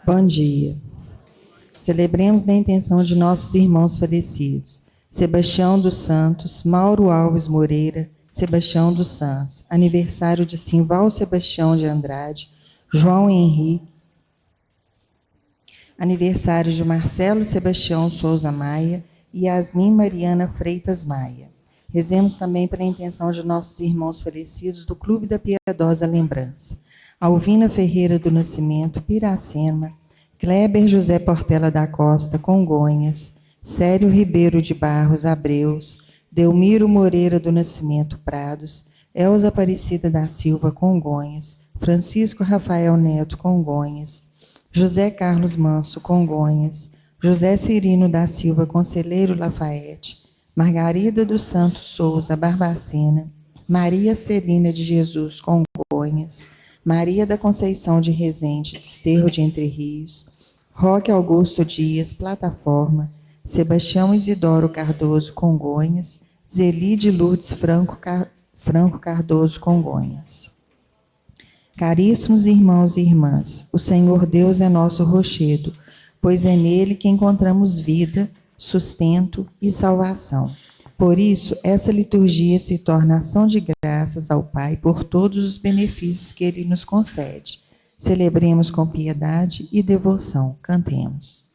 Bom dia. Celebremos na intenção de nossos irmãos falecidos. Sebastião dos Santos, Mauro Alves Moreira, Sebastião dos Santos. Aniversário de Simval Sebastião de Andrade, João Henrique. Aniversário de Marcelo Sebastião Souza Maia e Yasmin Mariana Freitas Maia. Rezemos também pela intenção de nossos irmãos falecidos do Clube da Piedosa Lembrança. Alvina Ferreira do Nascimento, Piracema, Kleber José Portela da Costa, Congonhas, Célio Ribeiro de Barros, Abreus, Delmiro Moreira do Nascimento, Prados, Elza Aparecida da Silva, Congonhas, Francisco Rafael Neto, Congonhas, José Carlos Manso, Congonhas, José Cirino da Silva, Conselheiro Lafayette, Margarida dos Santos Souza, Barbacena, Maria Celina de Jesus, Congonhas, Maria da Conceição de Resende, Desterro de Entre Rios, Roque Augusto Dias, Plataforma, Sebastião Isidoro Cardoso, Congonhas, Zelide Lourdes Franco Cardoso, Congonhas. Caríssimos irmãos e irmãs, o Senhor Deus é nosso rochedo, pois é nele que encontramos vida, sustento e salvação. Por isso, essa liturgia se torna ação de graças ao Pai por todos os benefícios que Ele nos concede. Celebremos com piedade e devoção. Cantemos.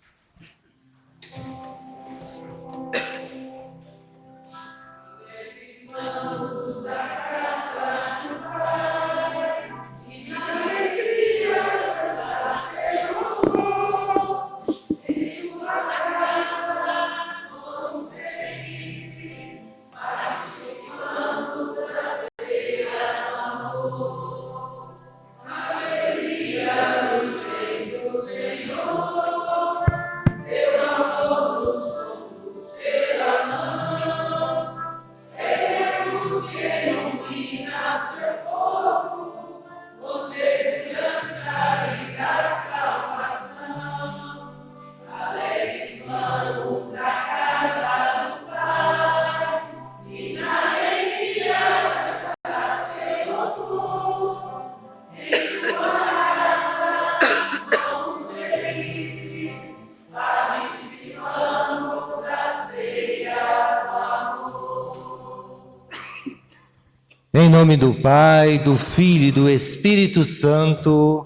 Em nome do Pai, do Filho e do Espírito Santo,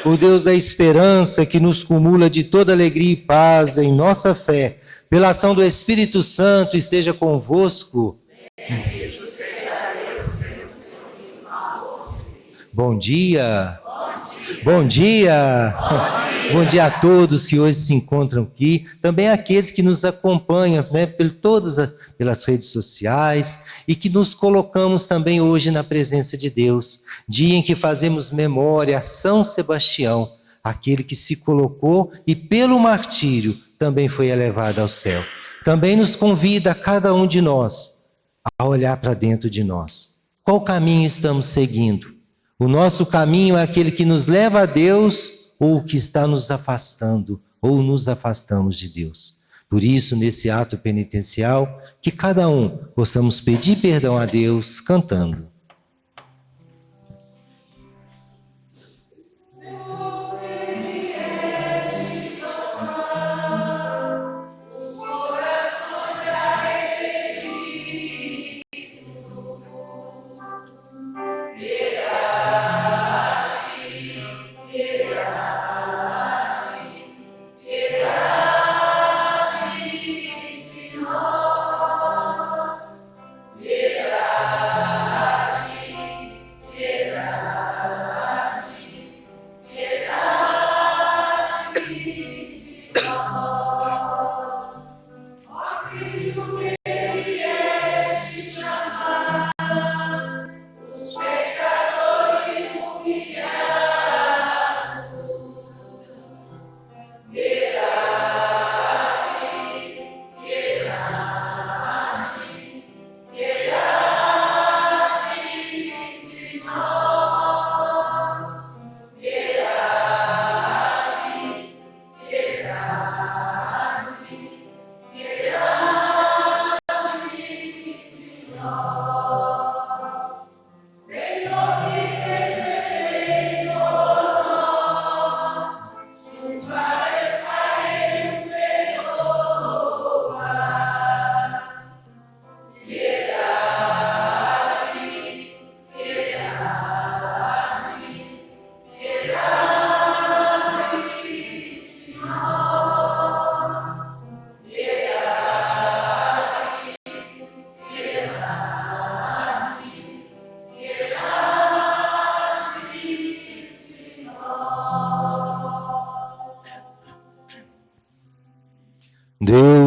o Deus da esperança que nos cumula de toda alegria e paz em nossa fé, pela ação do Espírito Santo, esteja convosco. Bom dia. Bom dia. Bom dia a todos que hoje se encontram aqui, também aqueles que nos acompanham, né, pelas redes sociais e que nos colocamos também hoje na presença de Deus, dia em que fazemos memória a São Sebastião, aquele que se colocou e pelo martírio também foi elevado ao céu. Também nos convida a cada um de nós a olhar para dentro de nós. Qual caminho estamos seguindo? O nosso caminho é aquele que nos leva a Deus ou que está nos afastando, ou nos afastamos de Deus. Por isso, nesse ato penitencial, que cada um possamos pedir perdão a Deus cantando.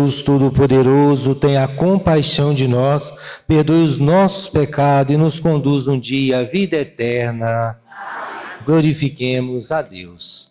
Deus Todo-Poderoso, tenha compaixão de nós, perdoe os nossos pecados e nos conduz um dia à vida eterna. Glorifiquemos a Deus.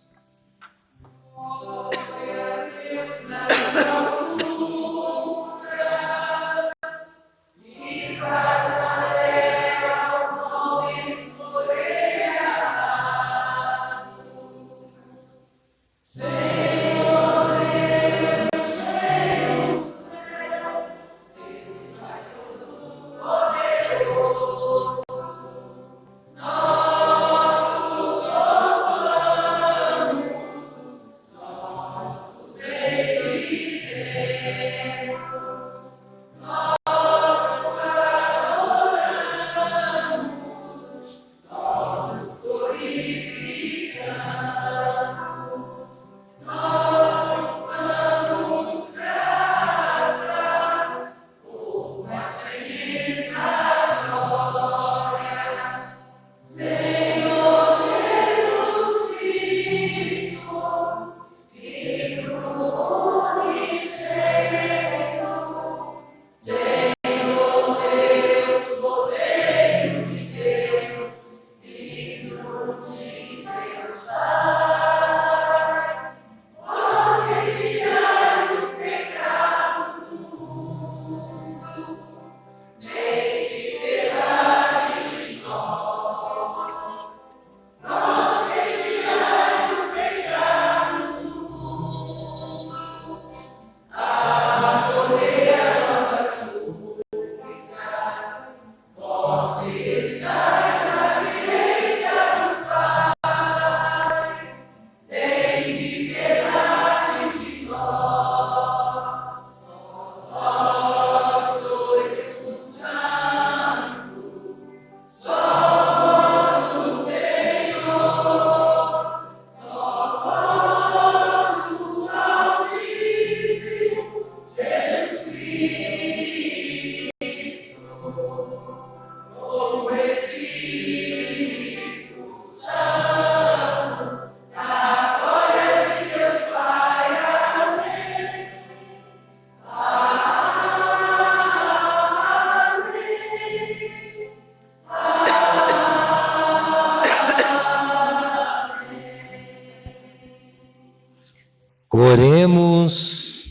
Oremos.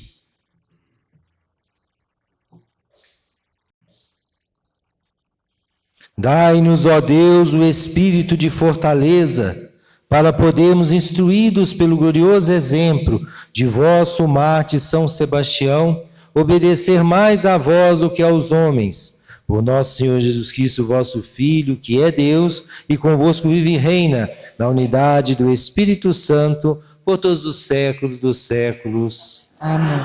Dai-nos, ó Deus, o espírito de fortaleza, para podermos, instruídos pelo glorioso exemplo de vosso mártir São Sebastião, obedecer mais a vós do que aos homens. Por nosso Senhor Jesus Cristo, vosso Filho, que é Deus, e convosco vive e reina, na unidade do Espírito Santo, por todos os séculos dos séculos. Amém.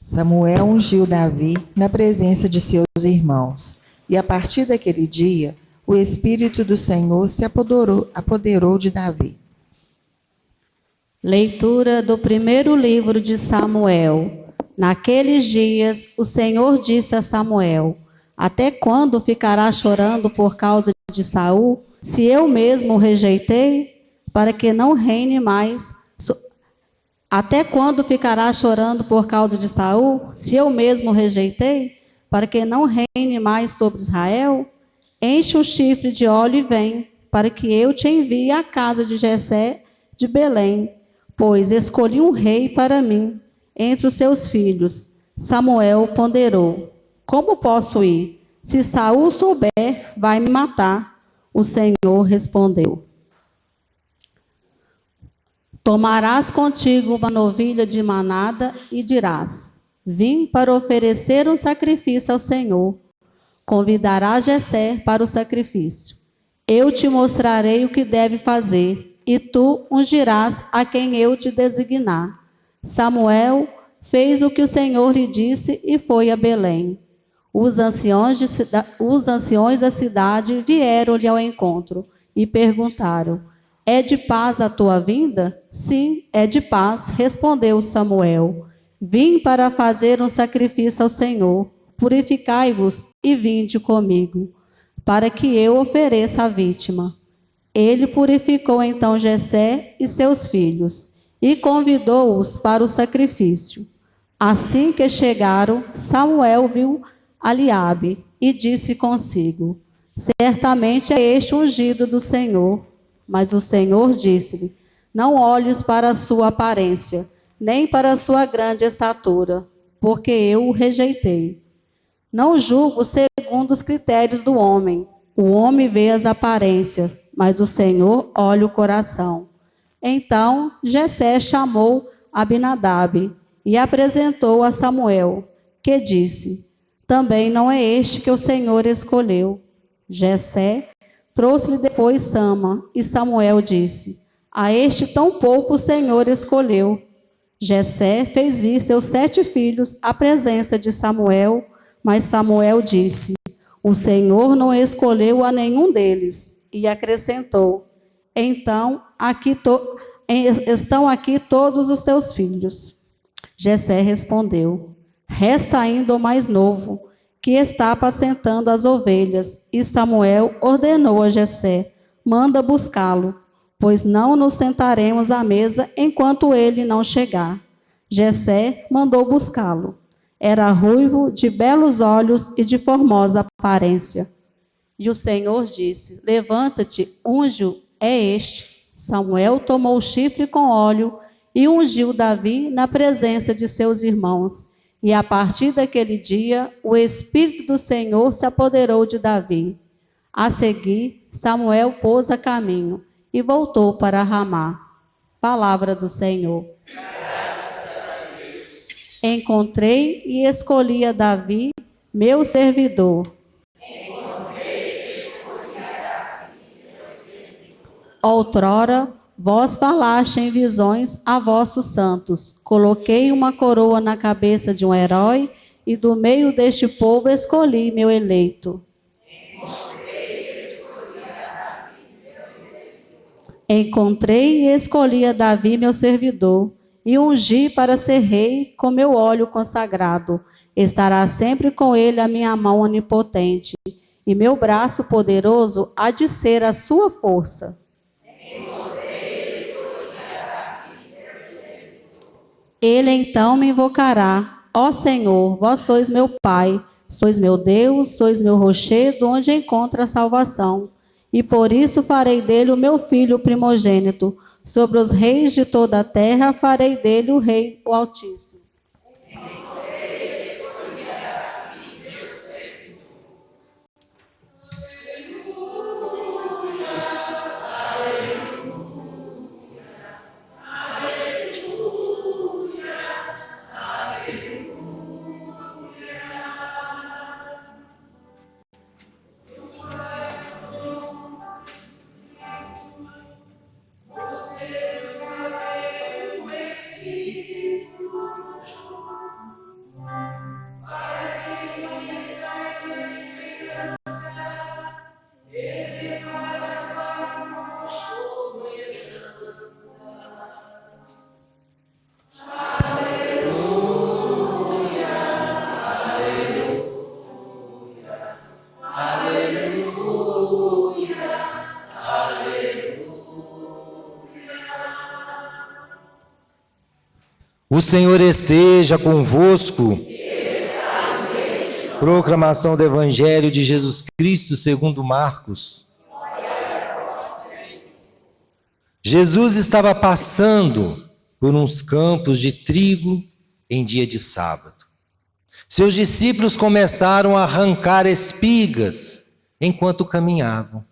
Samuel ungiu Davi na presença de seus irmãos, e a partir daquele dia, o Espírito do Senhor se apoderou de Davi. Leitura do primeiro livro de Samuel. Naqueles dias, o Senhor disse a Samuel: até quando ficará chorando por causa de Saul, se eu mesmo o rejeitei, para que não reine mais? Até quando ficará chorando por causa de Saul, se eu mesmo o rejeitei, para que não reine mais sobre Israel? Enche o chifre de óleo e vem, para que eu te envie à casa de Jessé de Belém, pois escolhi um rei para mim entre os seus filhos. Samuel ponderou: como posso ir? Se Saul souber, vai me matar. O Senhor respondeu: tomarás contigo uma novilha de manada e dirás: vim para oferecer um sacrifício ao Senhor. Convidarás Jessé para o sacrifício. Eu te mostrarei o que deve fazer, e tu ungirás a quem eu te designar. Samuel fez o que o Senhor lhe disse e foi a Belém. Os anciões da cidade vieram-lhe ao encontro e perguntaram: é de paz a tua vinda? Sim, é de paz, respondeu Samuel. Vim para fazer um sacrifício ao Senhor. Purificai-vos e vinde comigo, para que eu ofereça a vítima. Ele purificou então Jessé e seus filhos, e convidou-os para o sacrifício. Assim que chegaram, Samuel viu Eliabe e disse consigo: certamente é este ungido do Senhor. Mas o Senhor disse-lhe: não olhes para a sua aparência, nem para a sua grande estatura, porque eu o rejeitei. Não julgo segundo os critérios do homem. O homem vê as aparências, mas o Senhor olha o coração. Então Jessé chamou Abinadab e apresentou a Samuel, que disse: também não é este que o Senhor escolheu. Jessé trouxe-lhe depois Sama, e Samuel disse: a este tão pouco o Senhor escolheu. Jessé fez vir seus 7 filhos à presença de Samuel, mas Samuel disse: o Senhor não escolheu a nenhum deles. E acrescentou: então estão aqui todos os teus filhos. Jessé respondeu: resta ainda o mais novo, que está apacentando as ovelhas. E Samuel ordenou a Jessé: manda buscá-lo, pois não nos sentaremos à mesa enquanto ele não chegar. Jessé mandou buscá-lo. Era ruivo, de belos olhos e de formosa aparência. E o Senhor disse: levanta-te, unge-o, é este. Samuel tomou o chifre com óleo e ungiu Davi na presença de seus irmãos. E a partir daquele dia, o Espírito do Senhor se apoderou de Davi. A seguir, Samuel pôs a caminho e voltou para Ramá. Palavra do Senhor. Encontrei e escolhi a Davi, meu servidor. Outrora, vós falaste em visões a vossos santos. Coloquei uma coroa na cabeça de um herói, e do meio deste povo escolhi meu eleito. Encontrei e escolhi a Davi, meu servidor, e ungi para ser rei com meu óleo consagrado. Estará sempre com ele a minha mão onipotente, e meu braço poderoso há de ser a sua força. Ele então me invocará: ó Senhor, vós sois meu Pai, sois meu Deus, sois meu rochedo, onde encontra a salvação. E por isso farei dele o meu filho primogênito. Sobre os reis de toda a terra farei dele o rei, o Altíssimo. O Senhor esteja convosco. Proclamação do Evangelho de Jesus Cristo segundo Marcos. Jesus estava passando por uns campos de trigo em dia de sábado. Seus discípulos começaram a arrancar espigas enquanto caminhavam.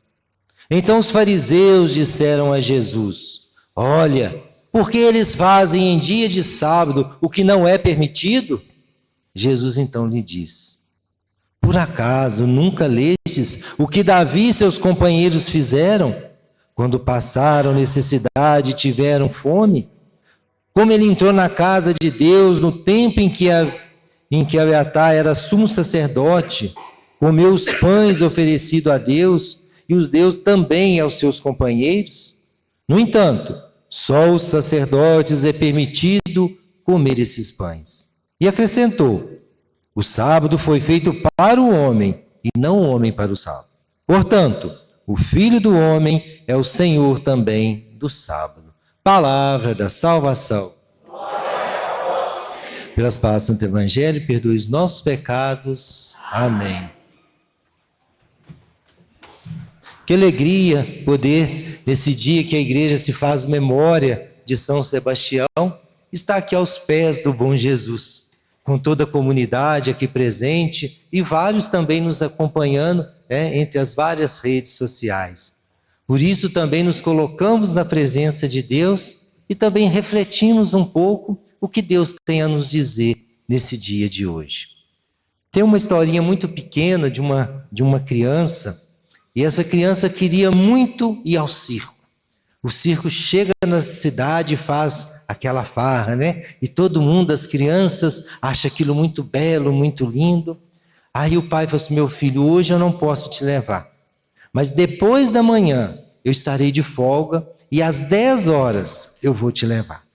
Então os fariseus disseram a Jesus: olha, por que eles fazem em dia de sábado o que não é permitido? Jesus então lhe diz: por acaso nunca lestes o que Davi e seus companheiros fizeram, quando passaram necessidade e tiveram fome? Como ele entrou na casa de Deus no tempo em que Abiatar era sumo sacerdote, comeu os pães oferecidos a Deus e os deu também aos seus companheiros? No entanto, só os sacerdotes é permitido comer esses pães. E acrescentou: o sábado foi feito para o homem, e não o homem para o sábado. Portanto, o Filho do Homem é o Senhor também do sábado. Palavra da salvação. Pelas palavras do Santo Evangelho, perdoe os nossos pecados. Amém. Que alegria poder, nesse dia que a igreja se faz memória de São Sebastião, estar aqui aos pés do bom Jesus, com toda a comunidade aqui presente e vários também nos acompanhando, entre as várias redes sociais. Por isso também nos colocamos na presença de Deus e também refletimos um pouco o que Deus tem a nos dizer nesse dia de hoje. Tem uma historinha muito pequena de uma criança, e essa criança queria muito ir ao circo. O circo chega na cidade e faz aquela farra, né? E todo mundo, as crianças, acha aquilo muito belo, muito lindo. Aí o pai falou assim: meu filho, hoje eu não posso te levar, mas depois da manhã eu estarei de folga e às 10 horas eu vou te levar.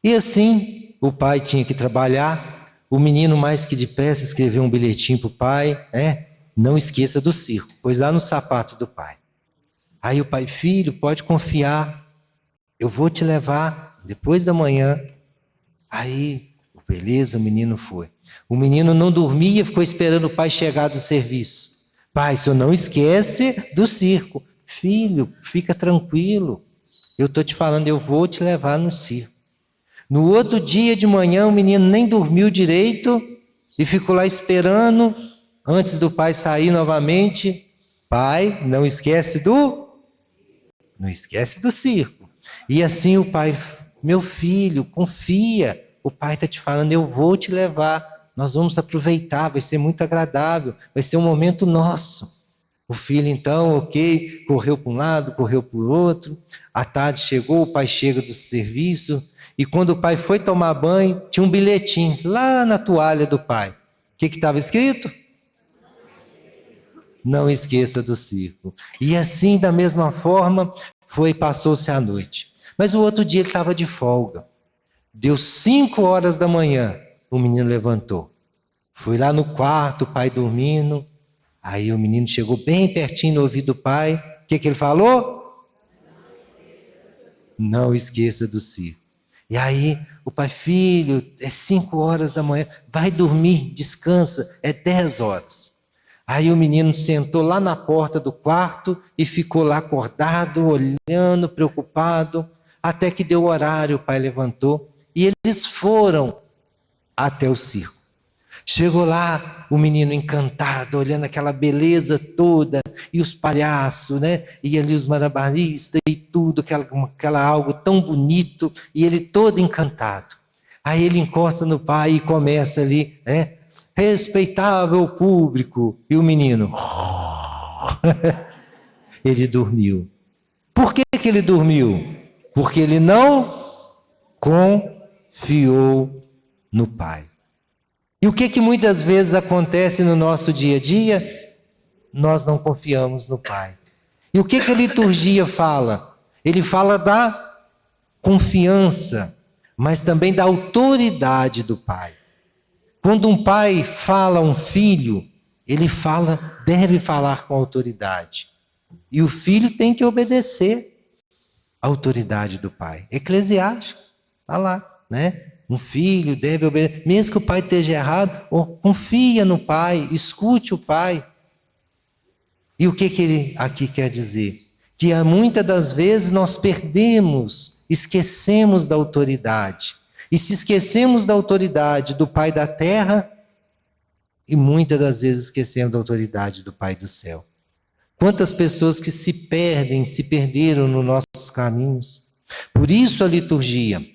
E assim, o pai tinha que trabalhar, o menino mais que depressa escreveu um bilhetinho para o pai, não esqueça do circo, pôs lá no sapato do pai. Aí o pai: filho, pode confiar, eu vou te levar depois da manhã. Aí, beleza, o menino foi. O menino não dormia, ficou esperando o pai chegar do serviço. Pai, o senhor não esquece do circo. Filho, fica tranquilo, eu estou te falando, eu vou te levar no circo. No outro dia de manhã, o menino nem dormiu direito e ficou lá esperando, antes do pai sair novamente. Pai, não esquece do circo. E assim o pai: meu filho, confia, o pai está te falando, eu vou te levar, nós vamos aproveitar, vai ser muito agradável, vai ser um momento nosso. O filho então, ok, correu para um lado, correu para o outro. À tarde chegou, o pai chega do serviço, e quando o pai foi tomar banho, tinha um bilhetinho lá na toalha do pai. O que estava escrito? Não esqueça do circo. E assim, da mesma forma, passou-se a noite. Mas o outro dia ele estava de folga. Deu 5 horas da manhã, o menino levantou. Foi lá no quarto, o pai dormindo. Aí o menino chegou bem pertinho no ouvido do pai. O que ele falou? Não esqueça do circo. E aí o pai: filho, é 5 horas da manhã, vai dormir, descansa, é 10 horas. Aí o menino sentou lá na porta do quarto e ficou lá acordado, olhando, preocupado, até que deu o horário, o pai levantou e eles foram até o circo. Chegou lá, o menino encantado, olhando aquela beleza toda, e os palhaços, né? E ali os malabaristas e tudo, aquela algo tão bonito, e ele todo encantado. Aí ele encosta no pai e começa ali, respeitável público. E o menino, ele dormiu. Por que ele dormiu? Porque ele não confiou no pai. E o que muitas vezes acontece no nosso dia a dia? Nós não confiamos no pai. E o que a liturgia fala? Ele fala da confiança, mas também da autoridade do pai. Quando um pai fala a um filho, ele deve falar com autoridade. E o filho tem que obedecer à autoridade do pai. Eclesiástico, está lá, né? Um filho deve obedecer, mesmo que o pai esteja errado, confia no pai, escute o pai. E o que ele aqui quer dizer? Que muitas das vezes nós esquecemos da autoridade. E se esquecemos da autoridade do pai da terra, e muitas das vezes esquecemos da autoridade do pai do céu. Quantas pessoas que se perderam nos nossos caminhos. Por isso a liturgia,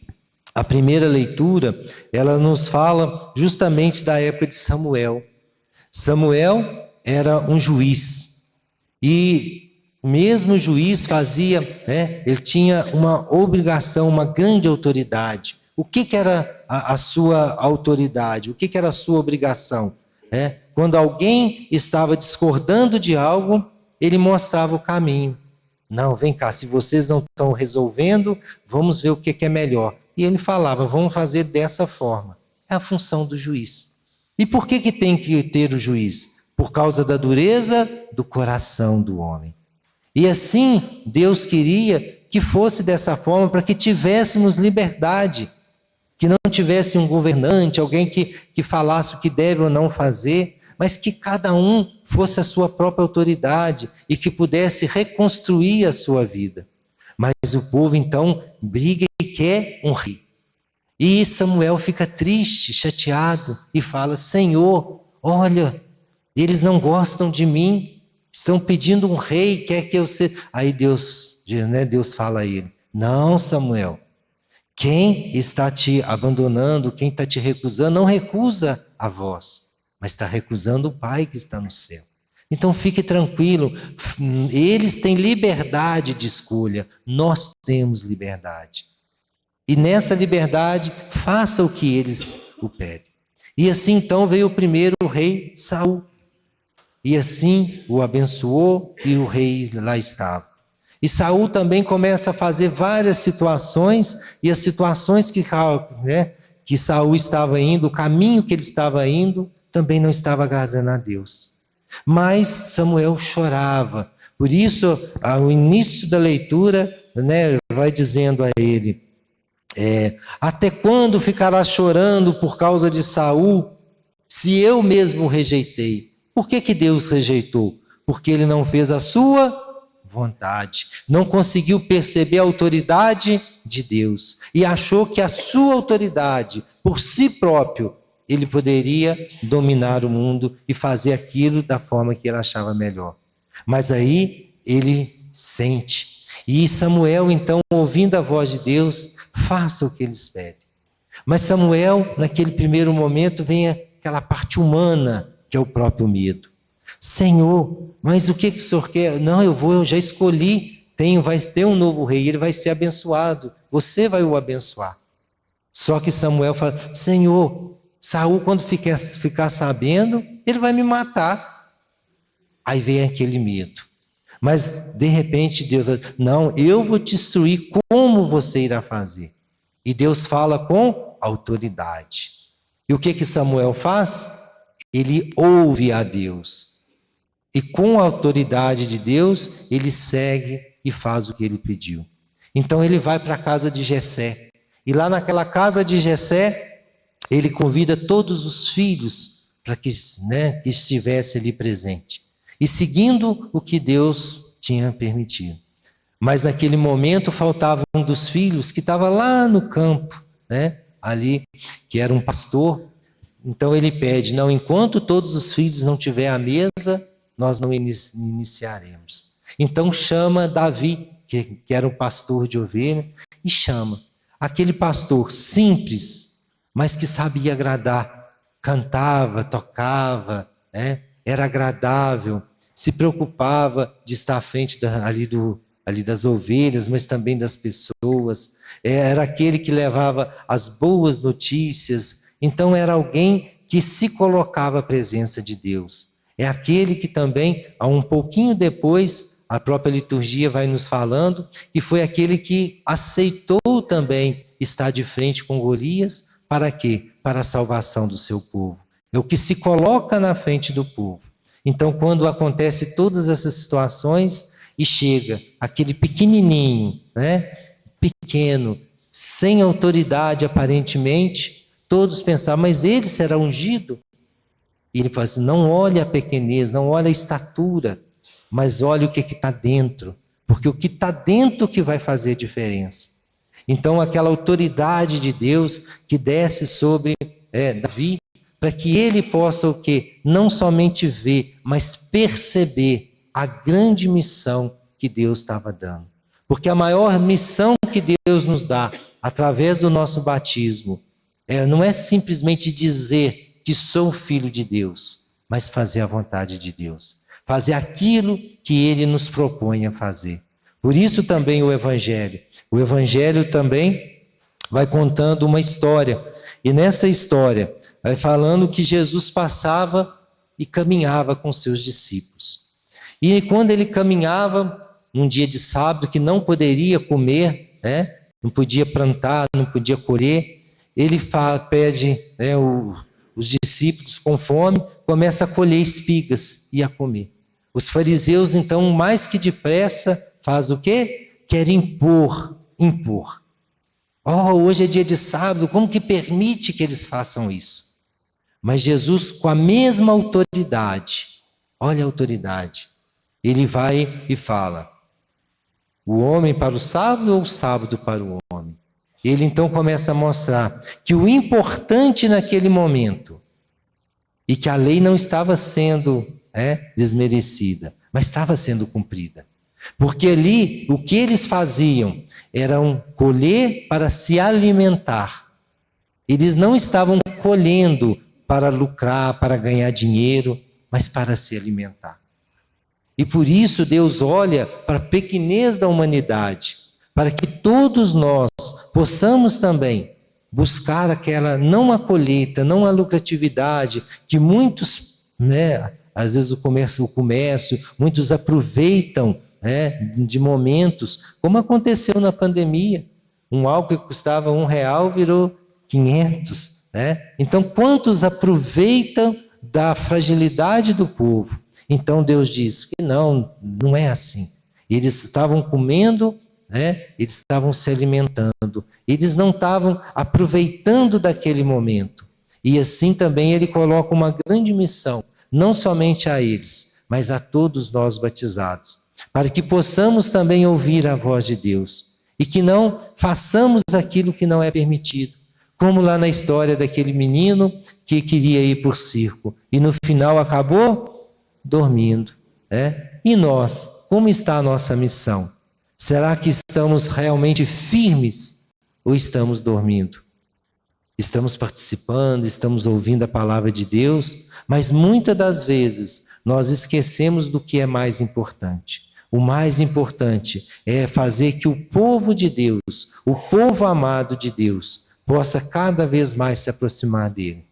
a primeira leitura, ela nos fala justamente da época de Samuel. Samuel era um juiz. E mesmo o juiz ele tinha uma obrigação, uma grande autoridade. O que era a sua autoridade? O que era a sua obrigação? Quando alguém estava discordando de algo, ele mostrava o caminho. Não, vem cá, se vocês não estão resolvendo, vamos ver o que é melhor. E ele falava, vamos fazer dessa forma. É a função do juiz. E por que tem que ter o juiz? Por causa da dureza do coração do homem. E assim, Deus queria que fosse dessa forma para que tivéssemos liberdade. que não tivesse um governante, alguém que falasse o que deve ou não fazer, mas que cada um fosse a sua própria autoridade e que pudesse reconstruir a sua vida. Mas o povo então briga e quer um rei. E Samuel fica triste, chateado e fala: Senhor, olha, eles não gostam de mim, estão pedindo um rei, quer que eu seja... Aí Deus fala a ele: não, Samuel, quem está te abandonando, quem está te recusando, não recusa a voz, mas está recusando o Pai que está no céu. Então fique tranquilo, eles têm liberdade de escolha, nós temos liberdade. E nessa liberdade, faça o que eles o pedem. E assim então veio o primeiro rei, Saul. E assim o abençoou e o rei lá estava. E Saul também começa a fazer várias situações, e as situações que Saul estava indo, o caminho que ele estava indo, também não estava agradando a Deus. Mas Samuel chorava. Por isso, ao início da leitura, vai dizendo a ele: até quando ficarás chorando por causa de Saul, se eu mesmo o rejeitei? Por que Deus rejeitou? Porque ele não fez a sua vontade, não conseguiu perceber a autoridade de Deus e achou que a sua autoridade, por si próprio, ele poderia dominar o mundo e fazer aquilo da forma que ele achava melhor. Mas aí ele sente. E Samuel, então, ouvindo a voz de Deus, faça o que eles pedem. Mas Samuel, naquele primeiro momento, vem aquela parte humana, que é o próprio medo. Senhor, mas o que o Senhor quer? Não, eu já escolhi, vai ter um novo rei, ele vai ser abençoado, você vai o abençoar. Só que Samuel fala: Senhor, Saul, quando ficar sabendo, ele vai me matar. Aí vem aquele medo. Mas, de repente, Deus fala: não, eu vou te instruir como você irá fazer. E Deus fala com autoridade. E o que Samuel faz? Ele ouve a Deus. E com a autoridade de Deus, ele segue e faz o que ele pediu. Então ele vai para a casa de Jessé. E lá naquela casa de Jessé, ele convida todos os filhos para que estivesse ali presente. E seguindo o que Deus tinha permitido. Mas naquele momento faltava um dos filhos que estava lá no campo, ali, que era um pastor. Então ele pede: não, enquanto todos os filhos não tiverem à mesa, nós não iniciaremos. Então chama Davi, que era um pastor de ovelha, e chama aquele pastor simples, mas que sabia agradar, cantava, tocava, era agradável, se preocupava de estar à frente ali das ovelhas, mas também das pessoas, era aquele que levava as boas notícias. Então era alguém que se colocava à presença de Deus. É aquele que também, um pouquinho depois, a própria liturgia vai nos falando, que foi aquele que aceitou também estar de frente com Golias. Para quê? Para a salvação do seu povo. É o que se coloca na frente do povo. Então, quando acontece todas essas situações e chega aquele pequenininho, pequeno, sem autoridade aparentemente, todos pensavam: mas ele será ungido? E ele fala assim: não olhe a pequenez, não olhe a estatura, mas olhe o que está dentro, porque o que está dentro que vai fazer diferença. Então aquela autoridade de Deus que desce sobre Davi, para que ele possa o quê? Não somente ver, mas perceber a grande missão que Deus estava dando. Porque a maior missão que Deus nos dá, através do nosso batismo, não é simplesmente dizer que sou filho de Deus, mas fazer a vontade de Deus. Fazer aquilo que Ele nos propõe a fazer. Por isso também o Evangelho também vai contando uma história. E nessa história, vai falando que Jesus passava e caminhava com seus discípulos. E quando ele caminhava, num dia de sábado, que não poderia comer, não podia plantar, não podia colher, ele pede os discípulos com fome, começa a colher espigas e a comer. Os fariseus, então, mais que depressa, faz o quê? Querem impor. Oh, hoje é dia de sábado, como que permite que eles façam isso? Mas Jesus, com a mesma autoridade, olha a autoridade, ele vai e fala: o homem para o sábado ou o sábado para o homem? Ele então começa a mostrar que o importante naquele momento, e que a lei não estava sendo desmerecida, mas estava sendo cumprida. Porque ali, o que eles faziam era colher para se alimentar. Eles não estavam colhendo para lucrar, para ganhar dinheiro, mas para se alimentar. E por isso Deus olha para a pequenez da humanidade, para que todos nós possamos também buscar aquela, não a colheita, não a lucratividade, que muitos, às vezes o comércio, muitos aproveitam de momentos, como aconteceu na pandemia. Um álcool que custava R$1 virou 500. Então, quantos aproveitam da fragilidade do povo? Então, Deus diz que não é assim. Eles estavam comendo, eles estavam se alimentando, eles não estavam aproveitando daquele momento. E assim também ele coloca uma grande missão, não somente a eles, mas a todos nós batizados, para que possamos também ouvir a voz de Deus e que não façamos aquilo que não é permitido, como lá na história daquele menino que queria ir por circo e no final acabou dormindo. E nós, como está a nossa missão? Será que estamos realmente firmes ou estamos dormindo? Estamos participando, estamos ouvindo a palavra de Deus, mas muitas das vezes nós esquecemos do que é mais importante. O mais importante é fazer que o povo de Deus, o povo amado de Deus, possa cada vez mais se aproximar dele.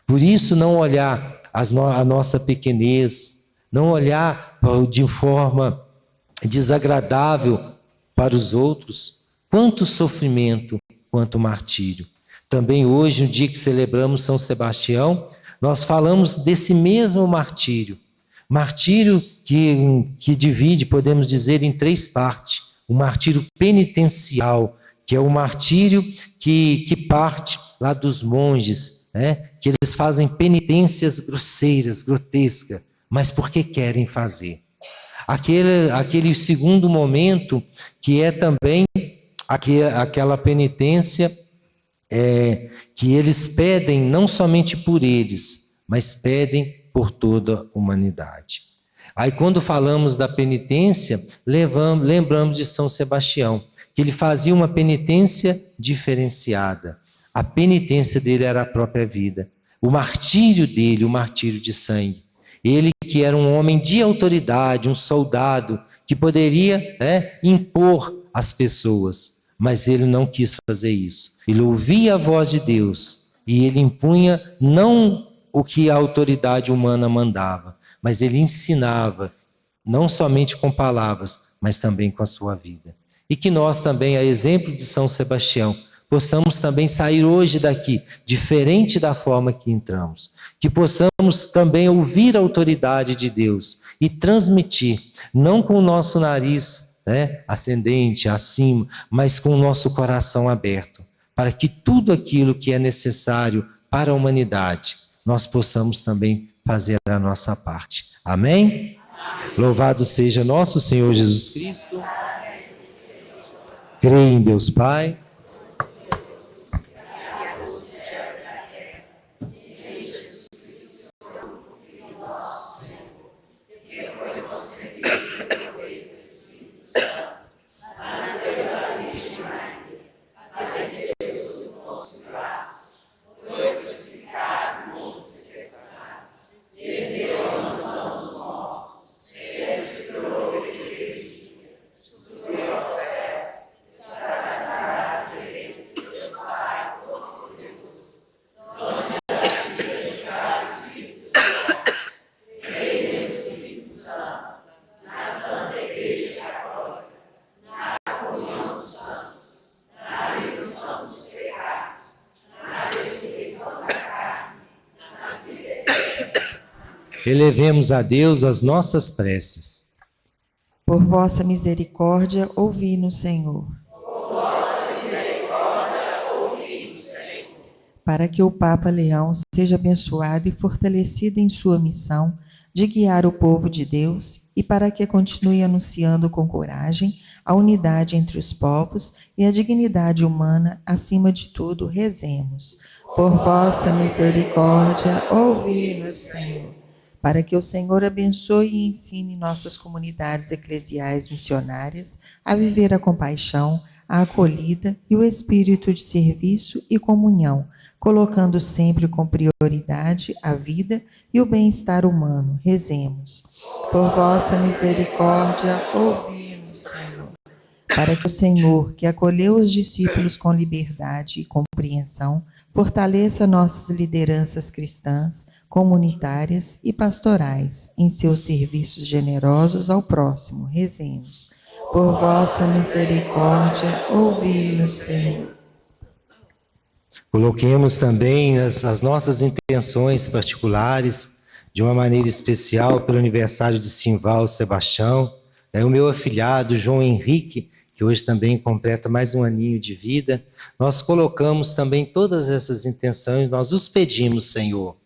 Por isso, não olhar a nossa pequenez, não olhar de forma desagradável para os outros, quanto sofrimento, quanto martírio. Também hoje, no dia que celebramos São Sebastião, nós falamos desse mesmo martírio. Martírio que divide, podemos dizer, em 3 partes. O martírio penitencial, que é o martírio que parte lá dos monges, que eles fazem penitências grosseiras, grotescas, mas porque querem fazer. Aquele segundo momento, que é também aquela penitência que eles pedem não somente por eles, mas pedem por toda a humanidade. Aí quando falamos da penitência, lembramos de São Sebastião, que ele fazia uma penitência diferenciada. A penitência dele era a própria vida. O martírio dele, o martírio de sangue. Ele que era um homem de autoridade, um soldado, que poderia impor às pessoas, mas ele não quis fazer isso. Ele ouvia a voz de Deus e ele impunha não o que a autoridade humana mandava, mas ele ensinava, não somente com palavras, mas também com a sua vida. E que nós também, a exemplo de São Sebastião, possamos também sair hoje daqui, diferente da forma que entramos. Que possamos também ouvir a autoridade de Deus e transmitir, não com o nosso nariz ascendente, acima, mas com o nosso coração aberto, para que tudo aquilo que é necessário para a humanidade, nós possamos também fazer a nossa parte. Amém? Louvado seja nosso Senhor Jesus Cristo. Creio em Deus Pai, elevemos a Deus as nossas preces. Por vossa misericórdia, ouvi-nos, Senhor. Por vossa misericórdia, para que o Papa Leão seja abençoado e fortalecido em sua missão de guiar o povo de Deus e para que continue anunciando com coragem a unidade entre os povos e a dignidade humana, acima de tudo, rezemos. Por vossa misericórdia, ouvi-nos, Senhor. Para que o Senhor abençoe e ensine nossas comunidades eclesiais missionárias a viver a compaixão, a acolhida e o espírito de serviço e comunhão, colocando sempre com prioridade a vida e o bem-estar humano. Rezemos. Por vossa misericórdia, ouvi-nos, Senhor. Para que o Senhor, que acolheu os discípulos com liberdade e compreensão, fortaleça nossas lideranças cristãs, comunitárias e pastorais em seus serviços generosos ao próximo. Rezemos. Por vossa misericórdia, ouvi-nos, Senhor. Coloquemos também as nossas intenções particulares, de uma maneira especial, pelo aniversário de Simval Sebastião, o meu afilhado João Henrique, que hoje também completa mais um aninho de vida. Nós colocamos também todas essas intenções, nós os pedimos, Senhor.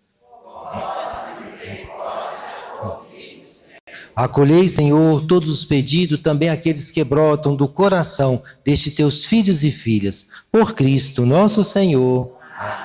Acolhei, Senhor, todos os pedidos, também aqueles que brotam do coração destes teus filhos e filhas. Por Cristo, nosso Senhor. Amém.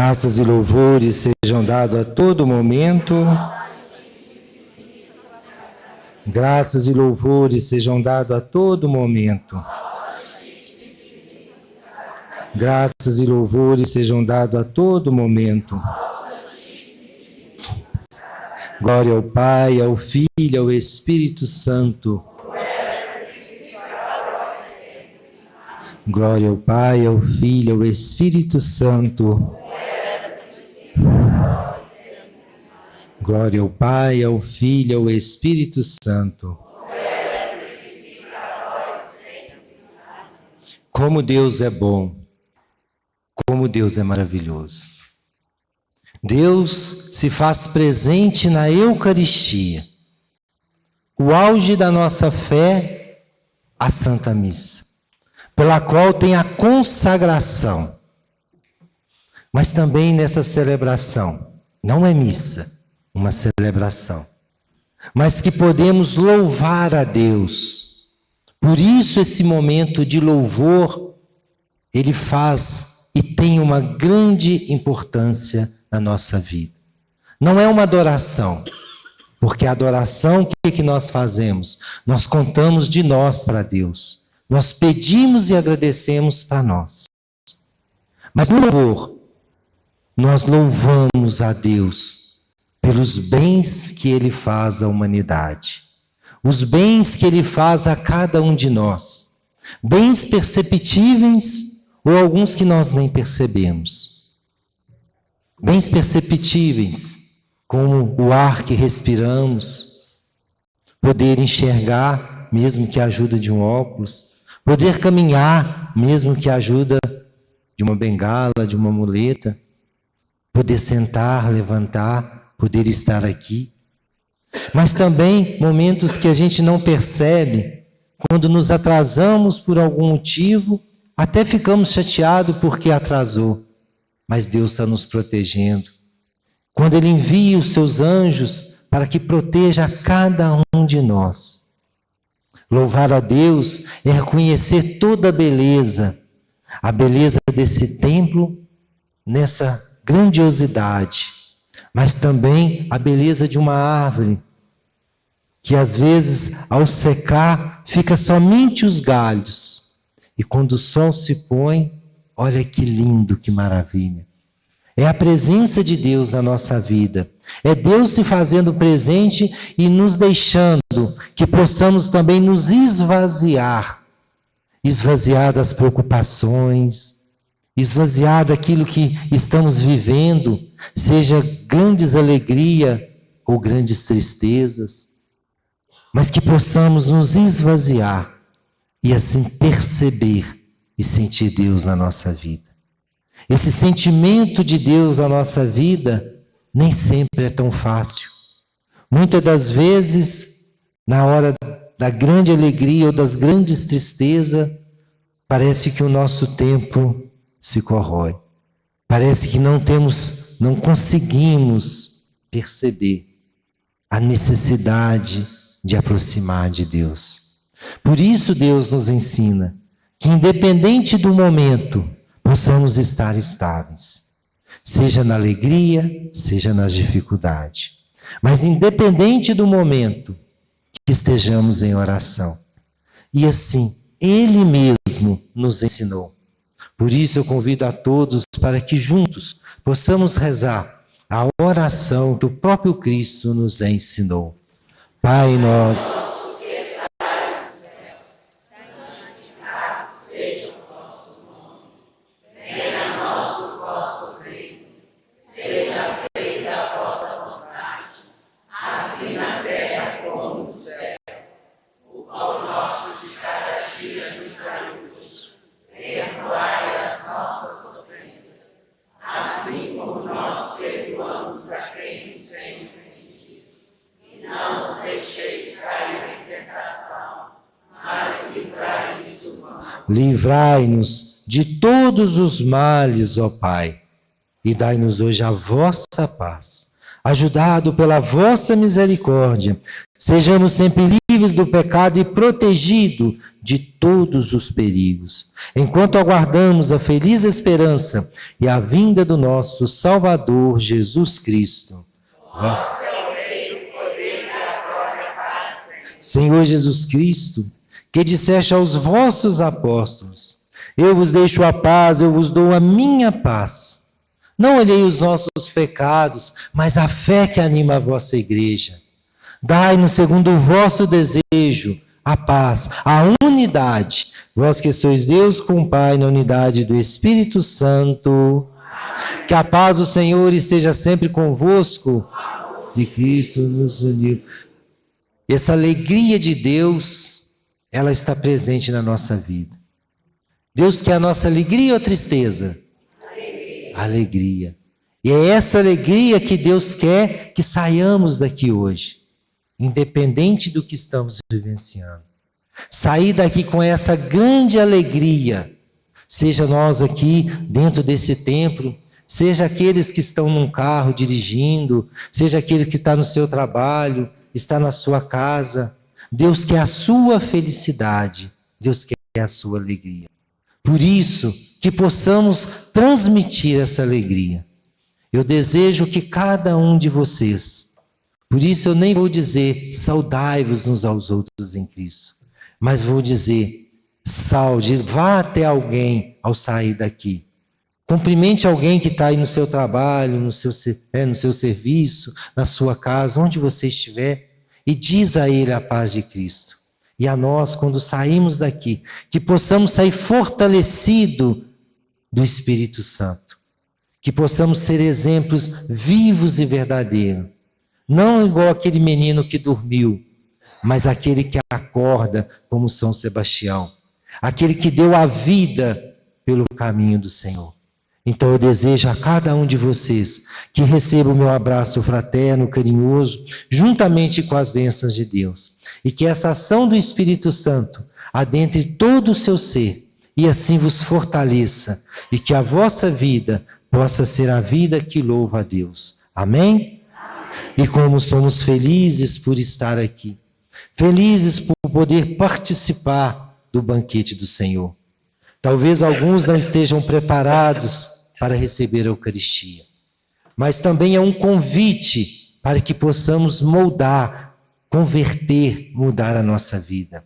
Graças e louvores sejam dados a todo momento. Graças e louvores sejam dados a todo momento. Graças e louvores sejam dados a todo momento. Glória ao Pai, ao Filho e ao Espírito Santo. Glória ao Pai, ao Filho e ao Espírito Santo. Glória ao Pai, ao Filho e ao Espírito Santo. Como Deus é bom, como Deus é maravilhoso. Deus se faz presente na Eucaristia. O auge da nossa fé, a Santa Missa, pela qual tem a consagração. Mas também nessa celebração, não é missa, uma celebração, mas que podemos louvar a Deus. Por isso esse momento de louvor, ele faz e tem uma grande importância na nossa vida. Não é uma adoração, porque a adoração, o que nós fazemos? Nós contamos de nós para Deus. Nós pedimos e agradecemos para nós. Mas no louvor, nós louvamos a Deus pelos bens que Ele faz à humanidade. Os bens que Ele faz a cada um de nós. Bens perceptíveis ou alguns que nós nem percebemos. Bens perceptíveis, como o ar que respiramos, poder enxergar, mesmo que a ajuda de um óculos, poder caminhar, mesmo que a ajuda de uma bengala, de uma muleta, poder sentar, levantar, poder estar aqui. Mas também momentos que a gente não percebe, quando nos atrasamos por algum motivo, até ficamos chateados porque atrasou, mas Deus está nos protegendo. quando Ele envia os seus anjos para que proteja cada um de nós. Louvar a Deus é reconhecer toda a beleza desse templo, nessa grandiosidade, mas também a beleza de uma árvore, que às vezes, ao secar, fica somente os galhos. E quando o sol se põe, olha que lindo, que maravilha. É a presença de Deus na nossa vida. É Deus se fazendo presente e nos deixando que possamos também nos esvaziar das preocupações, esvaziar daquilo que estamos vivendo, seja grandes alegrias ou grandes tristezas, mas que possamos nos esvaziar e assim perceber e sentir Deus na nossa vida. Esse sentimento de Deus na nossa vida nem sempre é tão fácil. Muitas das vezes, na hora da grande alegria ou das grandes tristezas, parece que o nosso tempo se corrói. Parece que não conseguimos perceber a necessidade de aproximar de Deus. Por isso Deus nos ensina que, independente do momento, possamos estar estáveis, seja na alegria, seja na dificuldade. Mas independente do momento, que estejamos em oração. E assim, Ele mesmo nos ensinou. Por isso eu convido a todos para que juntos possamos rezar a oração que o próprio Cristo nos ensinou. Pai nosso, que estais nos céus, santificado seja o vosso nome. Venha a nós o vosso reino. Seja feita a vossa vontade, assim na terra como no céu. O pão nosso de cada dia nos dai hoje. Perdoai as nossas ofensas, assim como nós perdoamos a quem nos tem ofendido. E não nos deixeis cair em tentação, mas livrai-nos do mal. Livrai-nos de todos os males, ó Pai, e dai-nos hoje a vossa paz. Ajudado pela vossa misericórdia, sejamos sempre livres do pecado e protegidos de todos os perigos, enquanto aguardamos a feliz esperança e a vinda do nosso Salvador Jesus Cristo. Senhor Jesus Cristo, que disseste aos vossos apóstolos: eu vos deixo a paz, eu vos dou a minha paz. Não olhei os nossos pecados, mas a fé que anima a vossa igreja. Dai-nos, segundo o vosso desejo, a paz, a unidade. Vós que sois Deus com o Pai, na unidade do Espírito Santo. Amém. Que a paz do Senhor esteja sempre convosco. De Cristo nos uniu. Essa alegria de Deus, ela está presente na nossa vida. Deus quer a nossa alegria ou tristeza? Alegria. E é essa alegria que Deus quer que saiamos daqui hoje, independente do que estamos vivenciando. Sair daqui com essa grande alegria, seja nós aqui dentro desse templo, seja aqueles que estão num carro dirigindo, seja aquele que está no seu trabalho, está na sua casa. Deus quer a sua felicidade, Deus quer a sua alegria. Por isso, que possamos transmitir essa alegria. Eu desejo que cada um de vocês, por isso eu nem vou dizer saudai-vos uns aos outros em Cristo, mas vou dizer saude, vá até alguém ao sair daqui. Cumprimente alguém que está aí no seu trabalho, no seu serviço, na sua casa, onde você estiver, e diz a ele a paz de Cristo. E a nós, quando saímos daqui, que possamos sair fortalecidos do Espírito Santo. Que possamos ser exemplos vivos e verdadeiros. Não igual aquele menino que dormiu, mas aquele que acorda como São Sebastião. Aquele que deu a vida pelo caminho do Senhor. Então eu desejo a cada um de vocês que receba o meu abraço fraterno, carinhoso, juntamente com as bênçãos de Deus. E que essa ação do Espírito Santo adentre todo o seu ser e assim vos fortaleça. E que a vossa vida possa ser a vida que louva a Deus. Amém? E como somos felizes por estar aqui, felizes por poder participar do banquete do Senhor. Talvez alguns não estejam preparados para receber a Eucaristia, mas também é um convite para que possamos moldar, converter, mudar a nossa vida.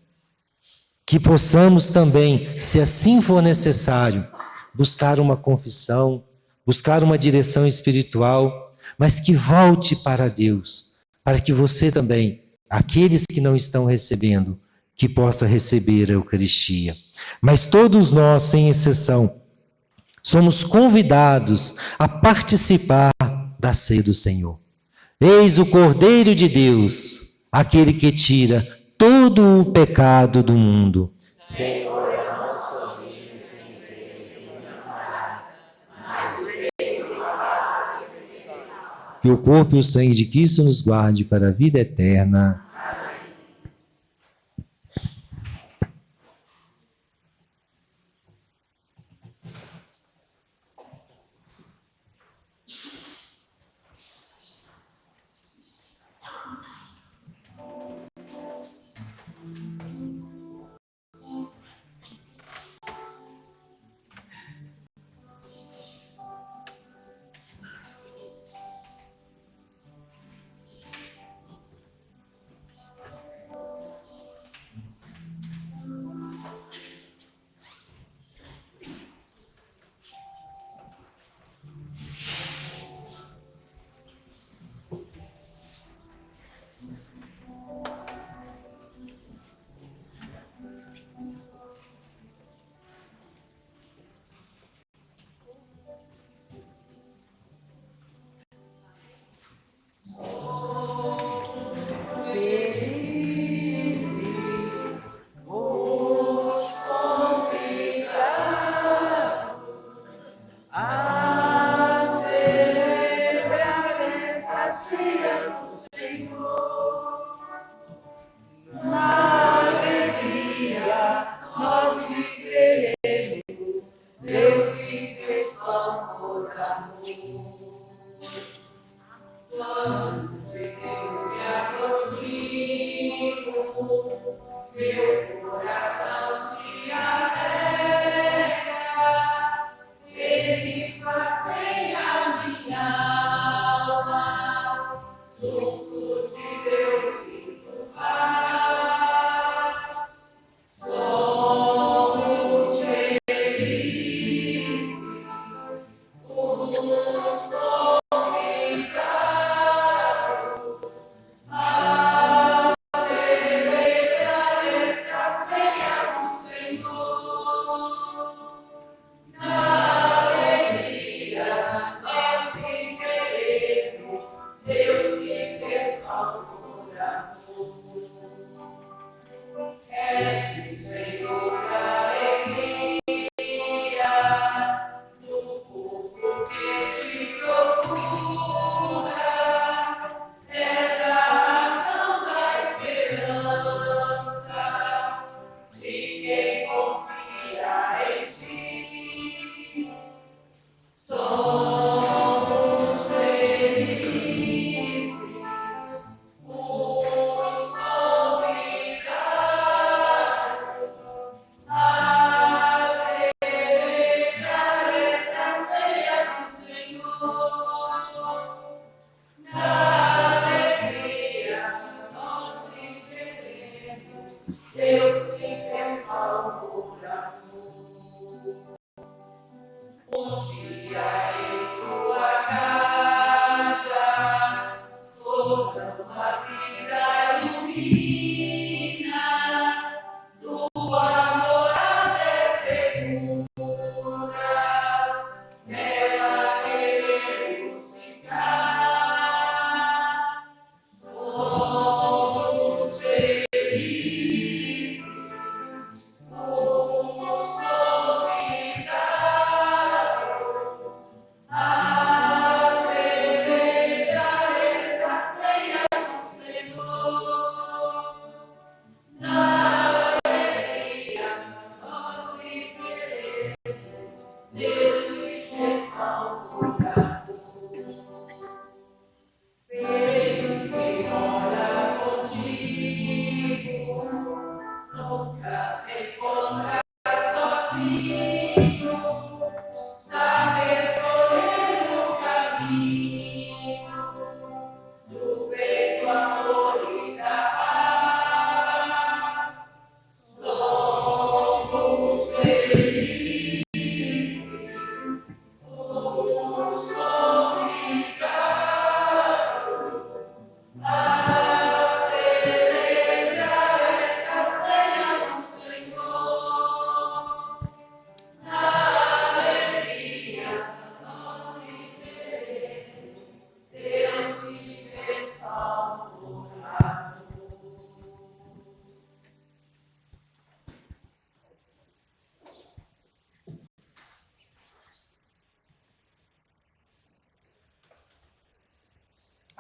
Que possamos também, se assim for necessário, buscar uma confissão, buscar uma direção espiritual, mas que volte para Deus, para que você também, aqueles que não estão recebendo, que possa receber a Eucaristia. Mas todos nós, sem exceção, somos convidados a participar da ceia do Senhor. Eis o Cordeiro de Deus, aquele que tira todo o pecado do mundo. Senhor, que o corpo e o sangue de Cristo nos guarde para a vida eterna.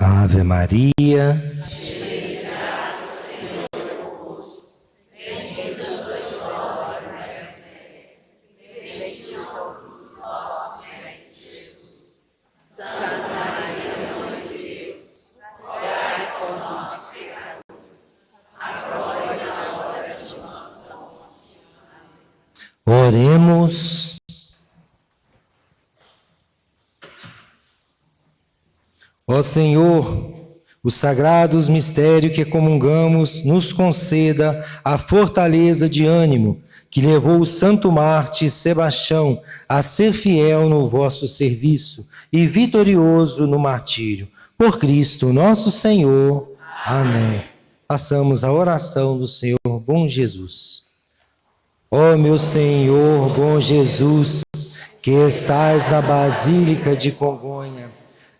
Ave Maria, oremos. Ó Senhor, os sagrados mistérios que comungamos nos conceda a fortaleza de ânimo que levou o santo mártir Sebastião a ser fiel no vosso serviço e vitorioso no martírio. Por Cristo nosso Senhor. Amém. Passamos à oração do Senhor bom Jesus. Ó meu Senhor bom Jesus, que estais na Basílica de Congonha,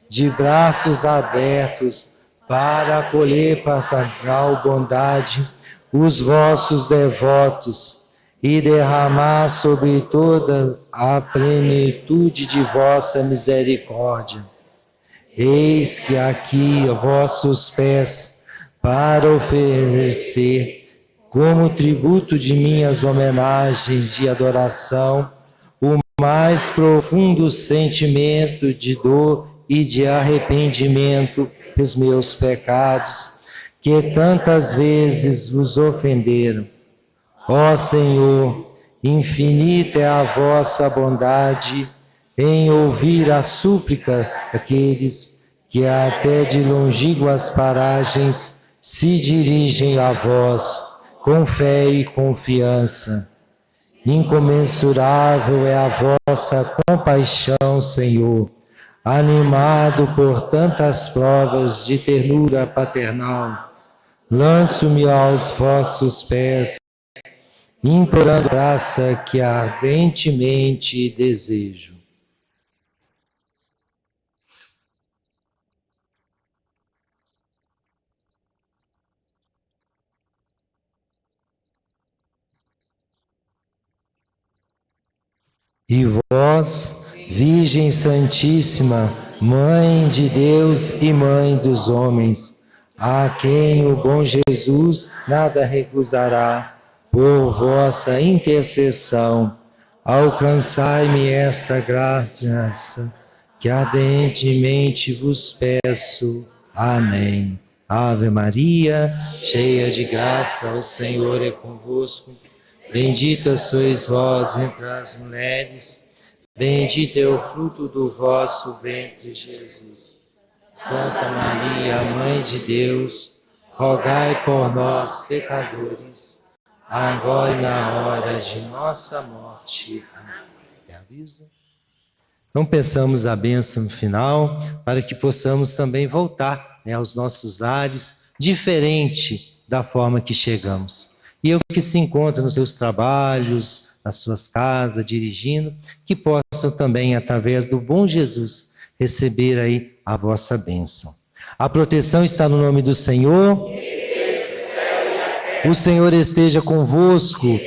de braços abertos para acolher paternal bondade os vossos devotos e derramar sobre toda a plenitude de vossa misericórdia. Eis que aqui a vossos pés para oferecer como tributo de minhas homenagens de adoração o mais profundo sentimento de dor e de arrependimento pelos meus pecados, que tantas vezes vos ofenderam. Ó Senhor, infinita é a vossa bondade em ouvir a súplica daqueles que até de longínquas paragens se dirigem a vós com fé e confiança. Incomensurável é a vossa compaixão, Senhor, animado por tantas provas de ternura paternal, lanço-me aos vossos pés, implorando a graça que ardentemente desejo. E vós, Virgem Santíssima, Mãe de Deus e Mãe dos homens, a quem o bom Jesus nada recusará, por vossa intercessão, alcançai-me esta graça, que ardentemente vos peço. Amém. Ave Maria, cheia de graça, o Senhor é convosco. Bendita sois vós entre as mulheres, bendito é o fruto do vosso ventre, Jesus. Santa Maria, Mãe de Deus, rogai por nós, pecadores, agora e na hora de nossa morte. Amém. Tem aviso? Então pensamos a bênção final, para que possamos também voltar, aos nossos lares, diferente da forma que chegamos. E eu que se encontra nos seus trabalhos, nas suas casas, dirigindo, que possam também, através do bom Jesus, receber aí a vossa bênção. A proteção está no nome do Senhor. O Senhor esteja convosco.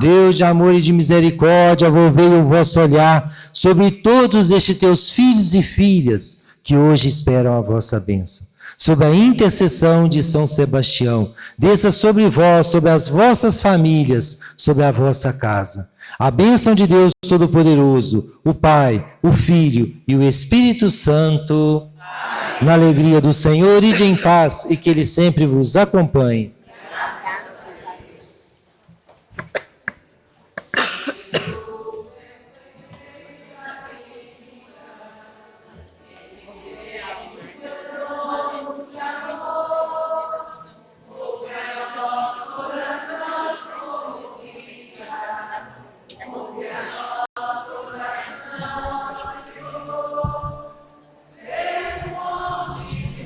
Deus de amor e de misericórdia, volvei o vosso olhar sobre todos estes teus filhos e filhas, que hoje esperam a vossa bênção. Sob a intercessão de São Sebastião, desça sobre vós, sobre as vossas famílias, sobre a vossa casa. A bênção de Deus Todo-Poderoso, o Pai, o Filho e o Espírito Santo, na alegria do Senhor, ide em paz e que Ele sempre vos acompanhe.